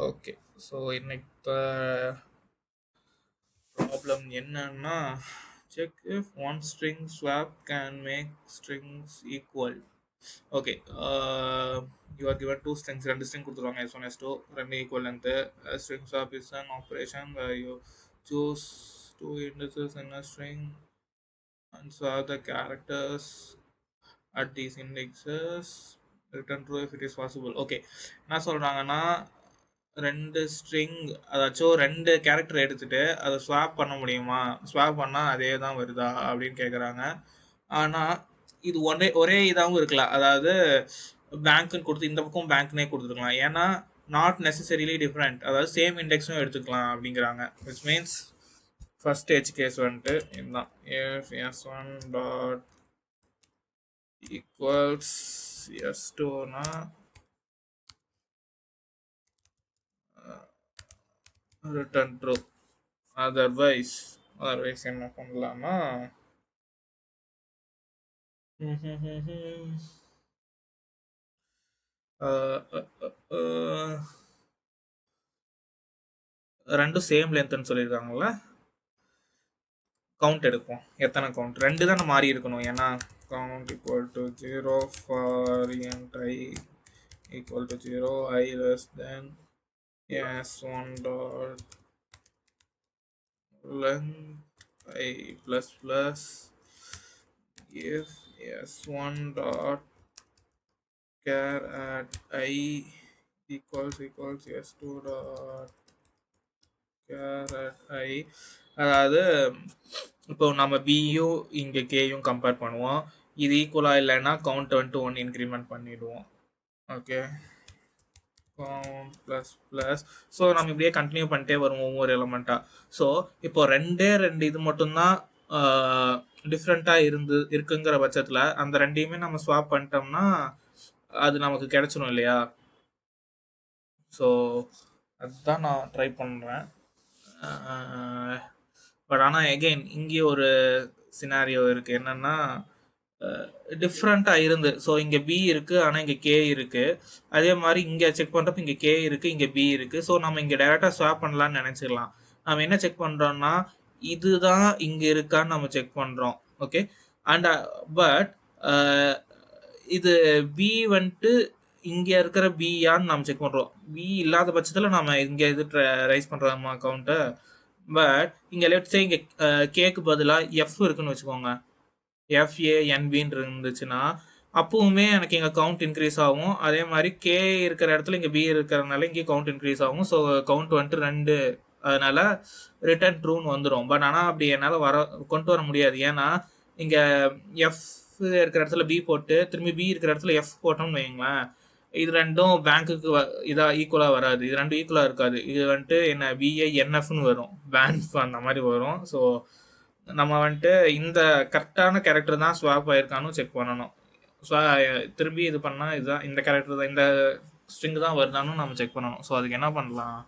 Okay. So இன்னைக்கு problem என்னன்னா, check if one string swap can make strings equal. Okay. You are given two strings, ரெண்டு string கொடுத்துருவாங்க, S1 S2 ரெண்டு equal length. String swap is an operation where you choose two indices in a string and swap the characters at these indexes, return true if it is possible. Okay, என்ன சொல்கிறாங்கன்னா, ரெண்டு string அதாச்சும் ரெண்டு character எடுத்துட்டு அதை swap பண்ண முடியுமா, swap பண்ணால் அதே தான் வருதா அப்படின்னு கேட்குறாங்க. ஆனால் இது ஒரே இதாகவும் இருக்கலாம். அதாவது பேங்க்குன்னு கொடுத்து இந்த பக்கம் பேங்க்னே கொடுத்துருக்கலாம். ஏன்னா நாட் நெசசரிலி டிஃப்ரெண்ட், அதாவது சேம் இண்டெக்ஸும் எடுத்துக்கலாம் அப்படிங்கிறாங்க. Which means first edge case வந்துட்டு இதுதான். if s1 டாட் ஈக்குவல்ஸ் s2னா ரிட்டர்ன் ட்ரூ. அதர்வைஸ் என்ன பண்ணலாம்னா, ரெண்டும் சேம் லென்த்னு சொல்லியிருக்காங்கல்ல, கவுண்ட் எடுப்போம். எத்தனை கவுண்ட், ரெண்டு தானே மாறி இருக்கணும். ஏன்னா count equal to 0 for int I equal to 0, I less than s1 dot length I plus plus if s1 dot char at I equals s2 dot char at I. அதாவது இப்போ நம்ம பியும் இங்கே கேயும் கம்பேர் பண்ணுவோம். இது ஈக்குவலாக இல்லைன்னா கவுண்ட் வந்துட்டு 1 இன்க்ரிமெண்ட் பண்ணிவிடுவோம். Okay, count plus plus. So நம்ம இப்படியே கண்டினியூ பண்ணிட்டே வருவோம் ஒவ்வொரு எலமெண்ட்டாக. ஸோ இப்போ ரெண்டு இது மட்டும்தான் டிஃப்ரெண்ட்டாக இருக்குங்கிற பட்சத்தில் அந்த ரெண்டையுமே நம்ம ஸ்வாப் பண்ணிட்டோம்னா அது நமக்கு கிடைச்சிடும் இல்லையா. ஸோ அதுதான் நான் ட்ரை பண்ணுறேன். பட் ஆனால் எகெயின் இங்கே ஒரு சினாரியோ இருக்குது. என்னென்னா டிஃப்ரெண்ட்டாக இருந்து, ஸோ இங்கே பி இருக்குது ஆனால் இங்கே கே இருக்குது. அதே மாதிரி இங்கே செக் பண்ணுறப்ப இங்கே கே இருக்குது, இங்கே பி இருக்குது. ஸோ நம்ம இங்கே டைரெக்டாக ஸ்வாப் பண்ணலான்னு நினச்சிக்கலாம். நம்ம என்ன செக் பண்ணுறோம்னா இதுதான் இங்கே இருக்கான்னு நம்ம செக் பண்ணுறோம். ஓகே, அண்ட் பட் இது பி வந்துட்டு இங்கே இருக்கிற பியான்னு நம்ம செக் பண்ணுறோம். பி இல்லாத பட்சத்தில் நம்ம இங்கே இது ரைஸ் பண்ணுறோமா அக்கௌண்ட்டை. பட் இங்கே லெட்ஸே இங்கே கேக்கு பதிலாக எஃப் இருக்குன்னு வச்சுக்கோங்க, எஃப்ஏஎன்பின்னு இருந்துச்சுன்னா அப்பவுமே எனக்கு இங்கே கவுண்ட் இன்க்ரீஸ் ஆகும். அதே மாதிரி கே இருக்கிற இடத்துல இங்கே பி இருக்கிறதுனால இங்கே கவுண்ட் இன்க்ரீஸ் ஆகும். ஸோ கவுண்ட் வந்துட்டு ரெண்டு, அதனால ரிட்டர்ன் ட்ரூன்னு வந்துடும். பட் ஆனால் அப்படி என்னால் கொண்டு வர முடியாது. ஏன்னா இங்கே எஃப் இருக்கிற இடத்துல பி போட்டு திரும்பி பி இருக்கிற இடத்துல எஃப் போட்டோம்னு வைங்களேன், இது ரெண்டும் பேங்க்குக்கு இதாக ஈக்குவலாக வராது. இது ரெண்டும் ஈக்குவலாக இருக்காது. இது வந்துட்டு என்ன பிஐஎன்எஃப்னு வரும், பேங்க் அந்த மாதிரி வரும். ஸோ நம்ம வந்துட்டு இந்த கரெக்டான கேரக்டர் தான் ஸ்வாப் ஆயிருக்கான்னு செக் பண்ணணும். திரும்பி இது பண்ணால் இதுதான் இந்த கேரக்டர் தான், இந்த ஸ்ட்ரிங் தான் வருதான்னு நம்ம செக் பண்ணணும். ஸோ அதுக்கு என்ன பண்ணலாம்,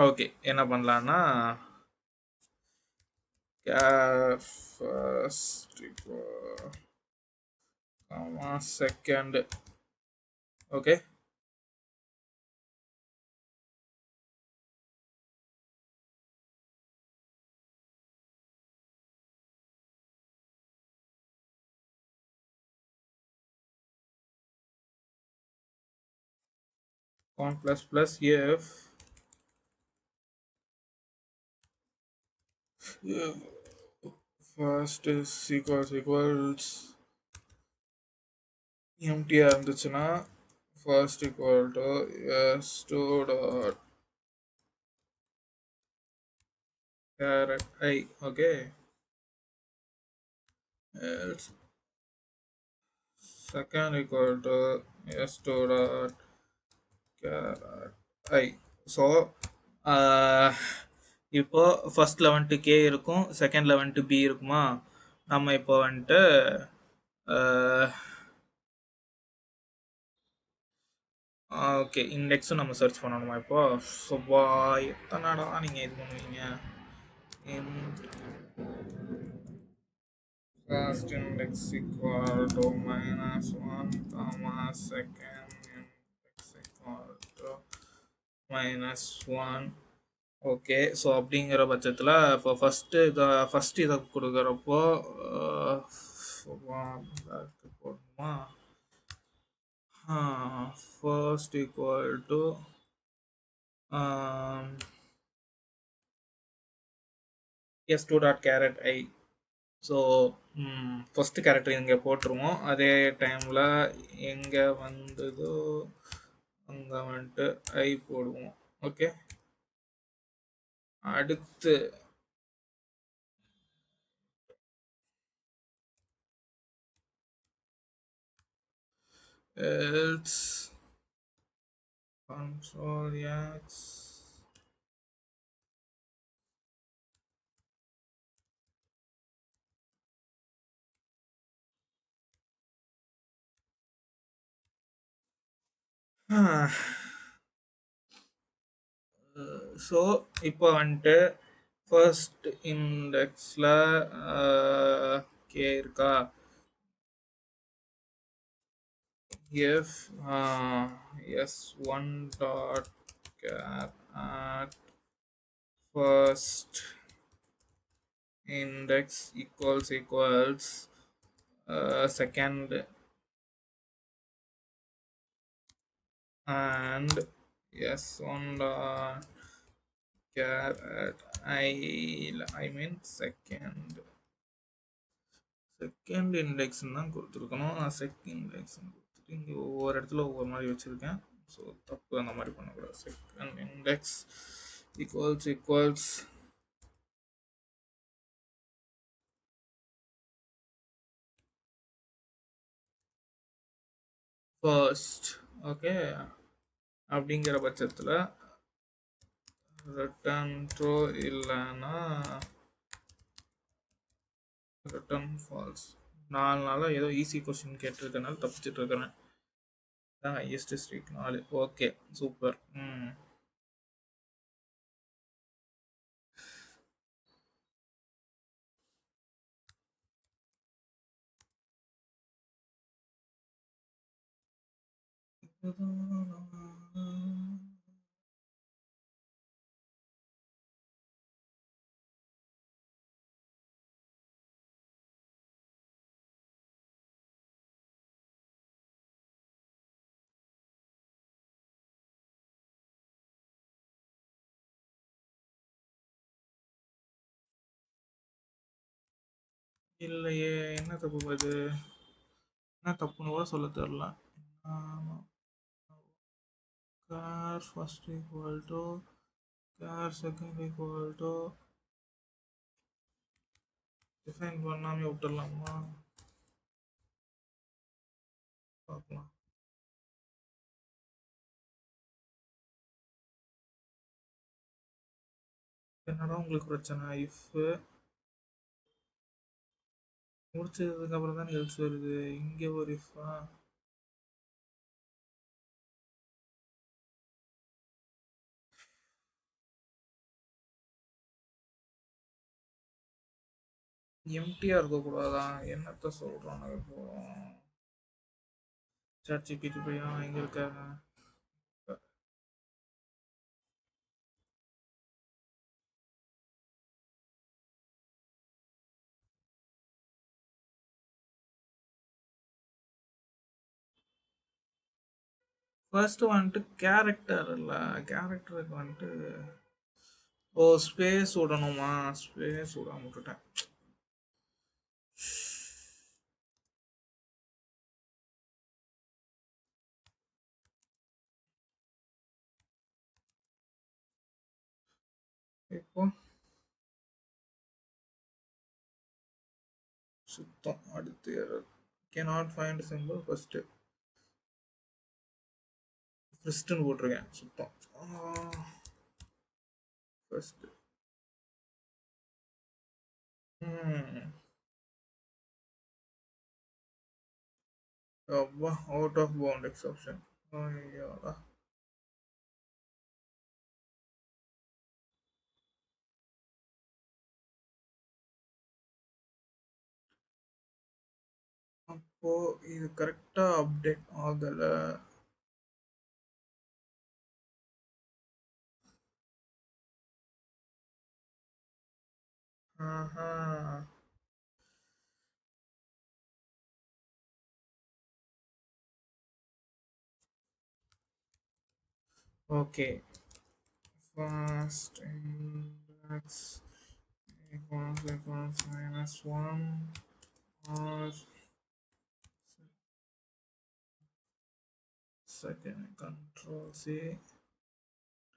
ஓகே என்ன பண்ணலான்னா second. Okay, count plus plus if first is equals empty-ஆ இருந்துச்சுன்னா first equal to s2 dot char at I. okay, else second equal to s2 dot char at I. So இப்போ ஃபர்ஸ்ட்ல வந்துட்டு கே இருக்கும், செகண்ட்ல வந்துட்டு பி இருக்குமா. நம்ம இப்போ வந்துட்டு ஓகே இண்டெக்ஸும் நம்ம சர்ச் பண்ணணுமா இப்போ. ஸோ எத்தனைடா நீங்கள் இது பண்ணுவீங்க. first index equal to minus 1 comma second index equal to minus 1. Okay. So அப்படிங்கிற பட்சத்தில் இப்போ ஃபஸ்ட்டு இதை கொடுக்குறப்போ போடணுமா? First equal to s2 dot carrot I. So first character இங்கே போட்டுருவோம். அதே டைமில் எங்கே வந்ததோ அங்கே வந்துட்டு ஐ போடுவோம். ஓகே. அடுத்து else control x ஸோ இப்போ வந்துட்டு ஃபர்ஸ்ட் இண்டெக்ஸில் கே இருக்கா? if s1 dot char at first index equals second and s1 dot char at I mean second index தான் கொடுத்துருக்கணும். நான் செகண்ட் இண்டெக்ஸ் கொடுத்துட்டு இங்கே ஒவ்வொரு இடத்துல ஒவ்வொரு மாதிரி வச்சுருக்கேன். ஸோ தப்பு அந்த மாதிரி பண்ணக்கூடாது. Second index equals first. Okay. அப்படிங்கிற பட்சத்தில் ரிட்டர்ன் ட்ரூ இல்லைன்னா ரிட்டர்ன் ஃபால்ஸ். 4 நாளாக ஏதோ ஈஸி கொஸ்டின் கேட்டிருக்கனால தப்பிச்சுட்டு இருக்கிறேன். தான் ஹையஸ்ட் ஸ்ட்ரீக் 4. Okay, super. இல்லையே, என்ன தப்பு அது? என்ன தப்புன்னு கூட சொல்ல தெரில. car first equal to car second equal to define பண்ணாமல் விட்டுடலாமா? பார்க்கலாம். என்னடா உங்களுக்கு பிரச்சனை? இஃப் முடிச்சதுக்கு அப்புறம் தான் எல்ஸ் வருது. இங்கே ஒரு இஃபா? எம்டியாக இருக்கக்கூடாதா? என்னத்த சொல்கிறான் இப்போ? ChatGPT பையா எங்கே இருக்காங்க? ஃபர்ஸ்ட் வந்துட்டு கேரக்டர் இல்லை, கேரக்டருக்கு வந்துட்டு ஸ்பேஸ் விடணுமா? ஸ்பேஸ் விடாம விட்டுட்டேன். இப்போ சுத்தம். அடுத்து cannot find symbol ஃபர்ஸ்ட் ஃபர்ஸ்ட்னு போட்டிருக்கேன். சுத்தம் ஃபர்ஸ்ட். அப்பா, அவுட் ஆஃப் பவுண்ட் எக்ஸப்ஷன். ஐயோடா. ஓ, இது கரெக்டா அப்டேட் ஆகல. ஆஹா. Okay. First index equals -1 or second control C.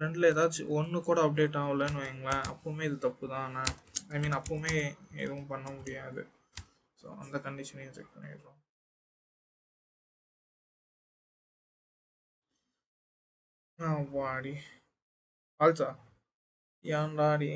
ரெண்டில் ஏதாச்சும் ஒன்று கூட அப்டேட் ஆகலைன்னு வைங்களேன், அப்பவுமே இது தப்பு தான். ஆனால் ஐ மீன் அப்பவுமே எதுவும் பண்ண முடியாது. ஸோ அந்த கண்டிஷனையும் செக் பண்ணிடுறோம். வாடி ஆல்சா ஏன்டாடி.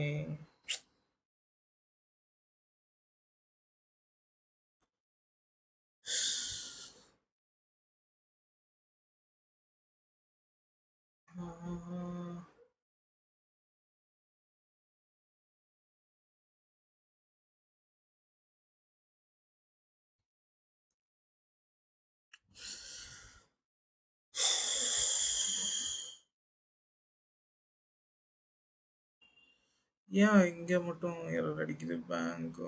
ஏன் இங்கே மட்டும் எரர் அடிக்குது? பேங்க்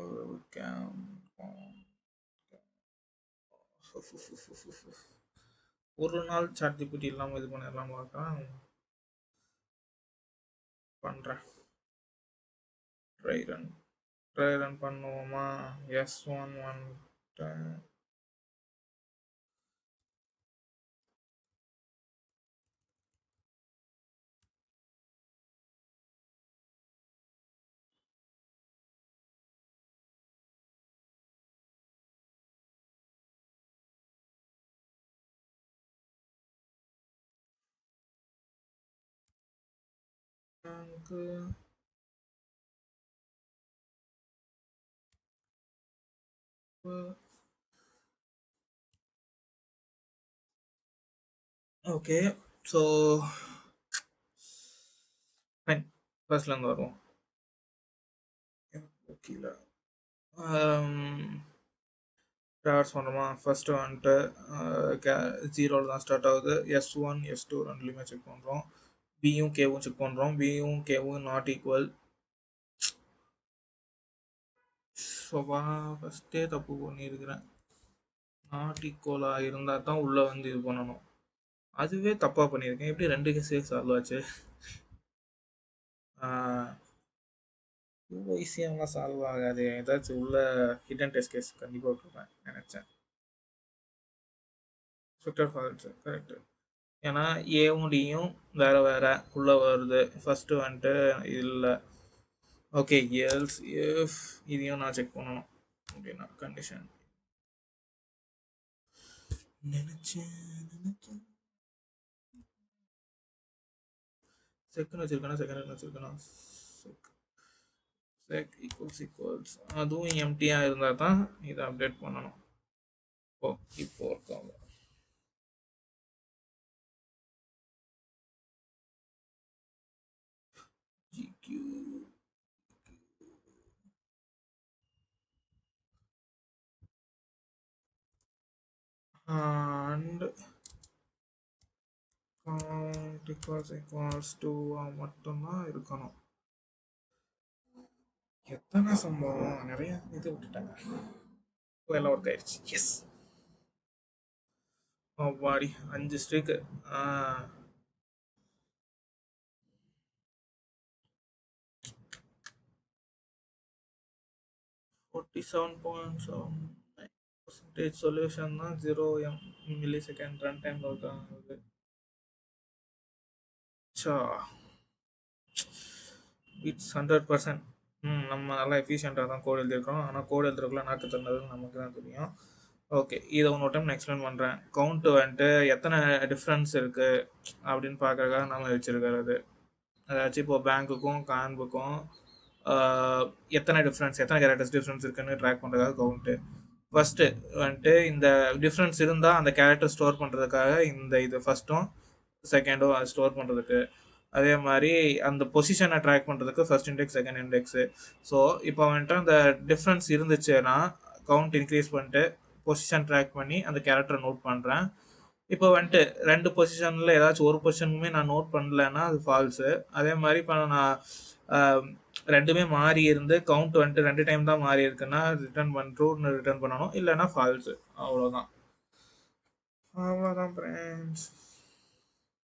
ஒரு நாள் சாட் ஜிபிடி இல்லாமல் இது பண்ணிடலாம் பார்க்கலாம். பண்ணுறேன். ட்ரை ரன் பண்ணுவோமா? S1 வந்துட்டேன். பேங்க்கு ஓகே. ஸோ ஃபைன், ஃபர்ஸ்ட்லேருந்து வருவோம். ஓகேல ட்ராவல்ஸ் பண்ணுறோமா? ஃபஸ்ட்டு வந்துட்டு ஜீரோவில் தான் ஸ்டார்ட் ஆகுது. S1 S2 ரெண்டுலேயுமே செக் பண்ணுறோம். பியும் கேவும் செக் பண்ணுறோம். பியும் கேவும் நாட் ஈக்குவல். ஸோவா ஃபஸ்ட்டே தப்பு பண்ணியிருக்கிறேன். நாட் ஈக்குவலாக இருந்தால் தான் உள்ளே வந்து இது பண்ணணும். அதுவே தப்பாக பண்ணியிருக்கேன். எப்படி 2 கேஸே சால்வ் ஆச்சு? இவ்வளோ ஈஸியாகலாம் சால்வ் ஆகாது. ஏதாச்சும் உள்ள ஹிடன் டெஸ்ட் கேஸ் கண்டிப்பாக விட்டுருப்பேன் நினச்சேன். Structure faults correct. ஏன்னா ஏவும் டியும் வேறு வேறு உள்ளே வருது. ஃபஸ்ட்டு வந்துட்டு இல்லை. ஓகே, எல்ஸ் இஃப் இதையும் நான் செக் பண்ணணும் அப்படின்னா கண்டிஷன் நினச்சேன். செகண்ட் வச்சுருக்கேன்னா செக் ஈக்குவல்ஸ் அதுவும் எம்டியாக இருந்தால் தான் இதை அப்டேட் பண்ணணும். இப்போ இருக்காங்க. GQ and count equals to மட்டும்தான் இருக்கணும். எத்தனை சம்பவம், நிறைய இது விட்டுட்டாங்க. எல்லாம் ஒர்க் ஆயிடுச்சு. எஸ் வாடி 5 ஸ்ட்ரீக்கு. 47.7% சொல்யூஷன் தான் 0 milli second run time work ஆகுது. இட்ஸ் 100%. நம்ம நல்லா எஃபிஷியண்ட்டாக தான் கோட் எழுதியிருக்கோம். ஆனால் கோட் எழுதுறதுக்குள்ள நாக்கு தந்தது நமக்கு தான் தெரியும். ஓகே, இதை இன்னொரு டைம் நான் எக்ஸ்பிளைன் பண்ணுறேன். கவுண்ட்டு வந்துட்டு எத்தனை டிஃப்ரென்ஸ் இருக்குது அப்படின்னு பார்க்குறதுக்காக நம்ம வச்சுருக்கிறது. அதாச்சும் இப்போ பேங்க்குக்கும் கான்புக்கும் எத்தனை கேரக்டர்ஸ் டிஃப்ரென்ஸ் இருக்குன்னு ட்ராக் பண்ணுறதுக்காக கவுண்ட்டு. ஃபஸ்ட்டு வந்துட்டு இந்த டிஃப்ரென்ஸ் இருந்தால் அந்த கேரக்டர் ஸ்டோர் பண்ணுறதுக்காக இந்த இது ஃபஸ்ட்டும் செகண்டும் அது ஸ்டோர் பண்ணுறதுக்கு. அதே மாதிரி அந்த பொசிஷனை ட்ராக் பண்ணுறதுக்கு first index second index. So இப்போ வந்துட்டு அந்த டிஃப்ரென்ஸ் இருந்துச்சுன்னா கவுண்ட் இன்க்ரீஸ் பண்ணிட்டு பொசிஷன் ட்ராக் பண்ணி அந்த கேரக்டரை நோட் பண்ணுறேன். இப்போ வந்துட்டு 2 பொசிஷனில் ஏதாச்சும் ஒரு பொசிஷனுமே நான் நோட் பண்ணலன்னா அது ஃபால்ஸு. அதே மாதிரி இப்போ நான் ரெண்டுமே மாறி இருந்து கவுண்ட் வந்துட்டு 2 டைம் தான் மாறி இருக்குன்னா ரிட்டர்ன் ட்ரூன்னு ரிட்டர்ன் பண்ணணும், இல்லைன்னா ஃபால்ஸு. அவ்வளோதான் ஃப்ரெண்ட்ஸ்.